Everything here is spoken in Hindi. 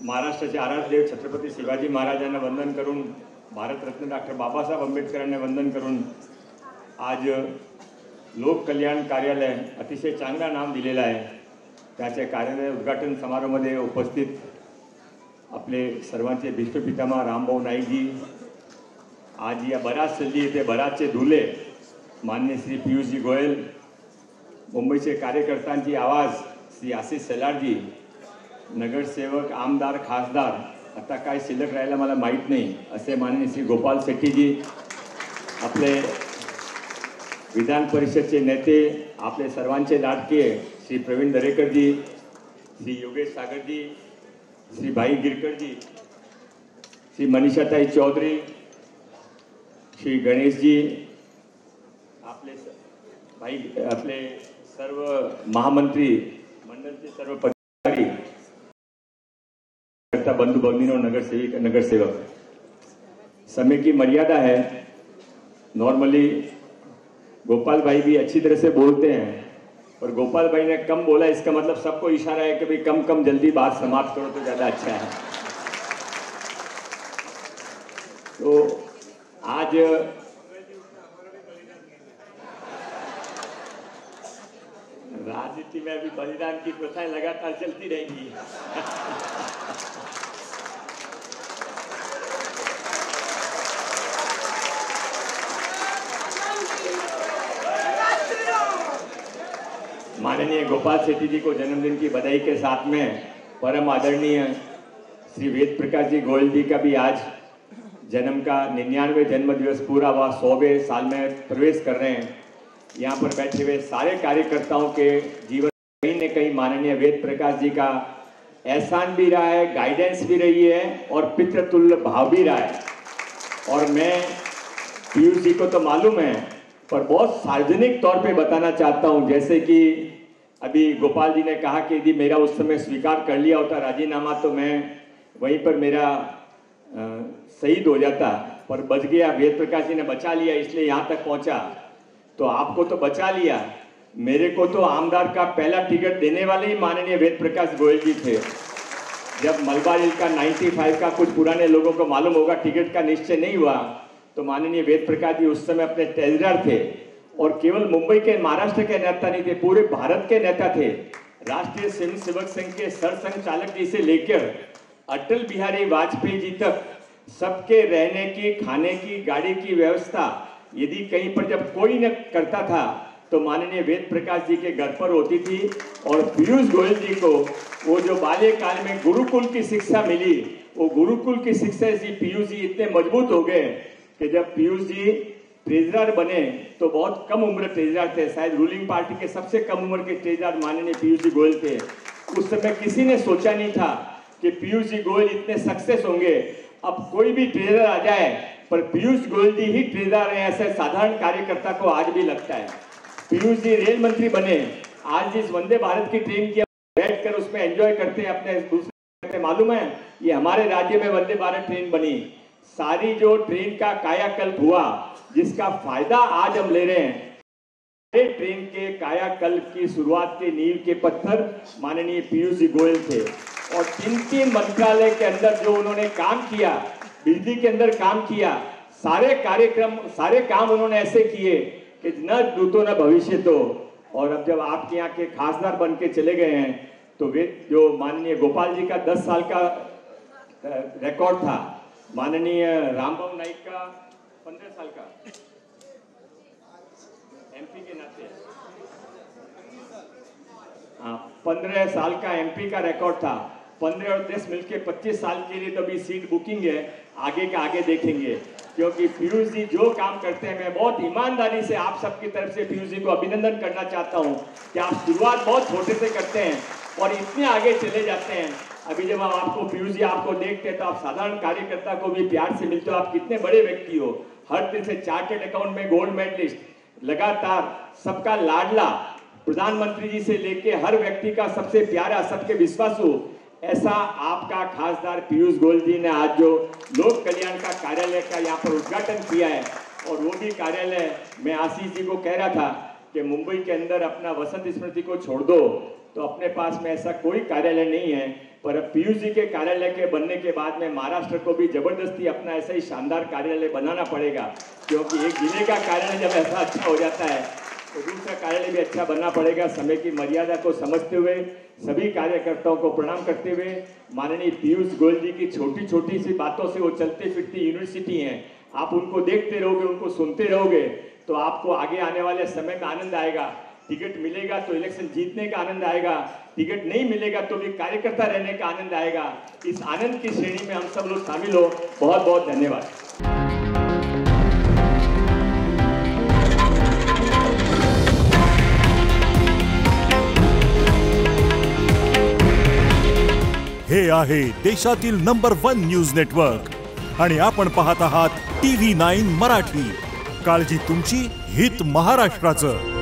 महाराष्ट्राचे आराध्यदेव छत्रपती शिवाजी महाराजांना वंदन करून, भारतरत्न डॉक्टर बाबासाहेब आंबेडकरांना वंदन करून आज लोक कल्याण कार्यालय अतिशय चांगला नाम दिलेलं आहे. त्याच्या कार्यालय उद्घाटन समारोहामध्ये उपस्थित आपले सर्वांचे भीष्मपितामह रामभाऊ नाईकजी, आज या बराच सल्ली येथे बराचचे धुले मान्य श्री पियुषजी गोयल, मुंबईचे कार्यकर्त्यांची आवाज श्री आशिष शेलारजी, नगरसेवक, आमदार, खासदार, आता काय शिल्लक राहायला मला माहीत नाही असे माननीय श्री गोपाल शेट्टीजी, आपले विधान परिषदचे नेते, आपले सर्वांचे लाडके श्री प्रवीण दरेकरजी, श्री योगेश सागरजी, श्री भाई गिरकरजी, श्री मनीषाताई चौधरी, श्री गणेशजी, आपले सर्व महामंत्री मंडलचे सर्व पदाधिकारी, बंधु भगिनी और नगरसेवक, समय की मर्यादा है. नॉर्मली गोपाल भाई भी अच्छी तरह से बोलते हैं, पर गोपाल भाई ने कम बोला, इसका मतलब सबको इशारा है कि भाई कम कम जल्दी बात समाप्त करो तो ज्यादा अच्छा है. तो आज राजनीति में अभी बलिदान की प्रथाएं लगातार चलती रहेंगी. माननीय गोपाल शेट्टी जी को जन्मदिन की बधाई के साथ में परम आदरणीय श्री वेद प्रकाश जी गोयल जी का भी आज जन्म का 99वें जन्म दिवस पूरा हुआ, 100वें साल में प्रवेश कर रहे हैं. यहाँ पर बैठे हुए सारे कार्यकर्ताओं के जीवन कहीं न कहीं माननीय वेद प्रकाश जी का एहसान भी रहा है, गाइडेंस भी रही है और पितृतुल्य भाव भी रहा है. और मैं पीयूष जी को तो मालूम है, पर बहुत सार्वजनिक तौर पे बताना चाहता हूँ. जैसे कि अभी गोपाल जी ने कहा कि यदि मेरा उस समय स्वीकार कर लिया होता राजीनामा तो मैं वहीं पर मेरा शहीद हो जाता, पर बच गया. वेद प्रकाश जी ने बचा लिया, इसलिए यहाँ तक पहुँचा. तो आपको तो बचा लिया, मेरे को तो आमदार का पहला टिकट देने वाले ही माननीय वेद प्रकाश गोयल जी थे. जब मलबा रेल का 95 का कुछ पुराने लोगों को मालूम होगा टिकट का निश्चय नहीं हुआ, तो माननीय वेद प्रकाश जी उस समय अपने ट्रेजरर थे और केवल मुंबई के, महाराष्ट्र के नेता नहीं थे, पूरे भारत के नेता थे. राष्ट्रीय स्वयं सेवक संघ के सरसंघ चालक जी से लेकर अटल बिहारी वाजपेयी जी तक सबके रहने की, खाने की, गाड़ी की व्यवस्था यदि कहीं पर जब कोई न करता था तो माननीय वेद प्रकाश जी के घर पर होती थी. और पीयूष गोयल जी को वो जो बाल्यकाल में गुरुकुल की शिक्षा मिली, वो गुरुकुल की शिक्षा से पीयूष जी इतने मजबूत हो गए कि जब पीयूष जी ट्रेजरर बने तो बहुत कम उम्र ट्रेजरर थे, शायद रूलिंग पार्टी के सबसे कम उम्र के ट्रेजरर माननीय पीयूष जी गोयल थे. उस समय किसी ने सोचा नहीं था कि पीयूष जी गोयल इतने सक्सेस होंगे. अब कोई भी ट्रेजरर आ जाए पर पीयूष गोयल जी ही ट्रेजरर हैं, ऐसे साधारण कार्यकर्ता को आज भी लगता है. पीयूष जी रेल मंत्री बने, आज जिस वंदे भारत की ट्रेन की बैठ कर उसमें एंजॉय करते हैं अपने दूसरे, मालूम है ये हमारे राज्य में वंदे भारत ट्रेन बनी. सारी जो ट्रेन का कायाकल्प हुआ, जिसका फायदा आज हम ले रहे हैं, ट्रेन के कायाकल्प की शुरुआत के नींव के पत्थर माननीय पीयूष जी गोयल थे. और 3 मंत्रालय के अंदर जो उन्होंने काम किया, बिजली के अंदर काम किया, सारे कार्यक्रम, सारे काम उन्होंने ऐसे किए कि न दूतो न भविष्य तो. और अब जब आपके यहाँ के खासदार बन के चले गए हैं तो वे जो माननीय गोपाल जी का 10 साल का रिकॉर्ड था, माननीय रामभाऊ नाईक का 15 साल का, एमपी के नाते 15 साल का एमपी का रिकॉर्ड था. 15 और 10 मिलके 25 साल के लिए तो अभी सीट बुकिंग है, आगे का आगे देखेंगे. क्योंकि पीयूष जी जो काम करते हैं, मैं बहुत ईमानदारी से आप सबकी तरफ से पीयूष जी को अभिनंदन करना चाहता हूं कि आप शुरुआत बहुत छोटे से करते हैं और इतने आगे चले जाते हैं. अभी जब हम आपको पीयूष जी आपको देखते हैं तो आप साधारण कार्यकर्ता को भी प्यार से मिलते हो. आप कितने बड़े व्यक्ति हो, हर दिन से चार्टेड अकाउंट में गोल्ड मेडलिस्ट, लगातार सबका लाडला, प्रधानमंत्री जी से लेके हर व्यक्ति का सबसे प्यारा, सबके विश्वासु, ऐसा आपका खासदार पीयूष गोयल जी ने आज जो लोक कल्याण का कार्यालय का यहाँ पर उद्घाटन किया है. और वो भी कार्यालय मैं आशीष जी को कह रहा था कि मुंबई के अंदर अपना वसंत स्मृति को छोड़ दो तो अपने पास में ऐसा कोई कार्यालय नहीं है पर पीयूष जी के कार्यालय के बनने के बाद में महाराष्ट्र को भी जबरदस्ती अपना ऐसा ही शानदार कार्यालय बनाना पड़ेगा, क्योंकि एक जिले का कार्यालय जब ऐसा अच्छा हो जाता है तो दूसरा कार्यालय भी अच्छा बनना पड़ेगा। समय की मर्यादा को समझते हुए सभी कार्यकर्ताओं को प्रणाम करते हुए, माननीय पीयूष गोयल जी की छोटी छोटी सी बातों से वो चलती फिरती यूनिवर्सिटी हैं, आप उनको देखते रहोगे, उनको सुनते रहोगे तो आपको आगे आने वाले समय में आनंद आएगा। टिकट मिलेगा तो इलेक्शन जीतने का आनंद आएगा, टिकट नहीं मिलेगा तो भी कार्यकर्ता रहने का आनंद आएगा। इस आनंद की श्रेणी में हम सब लोग शामिल हो। बहुत बहुत धन्यवाद। हे आहे देशातील नंबर 1 न्यूज नेटवर्क आणि आपण पाहत आहात TV9 मराठी। काळजी तुमची, हित महाराष्ट्राचं।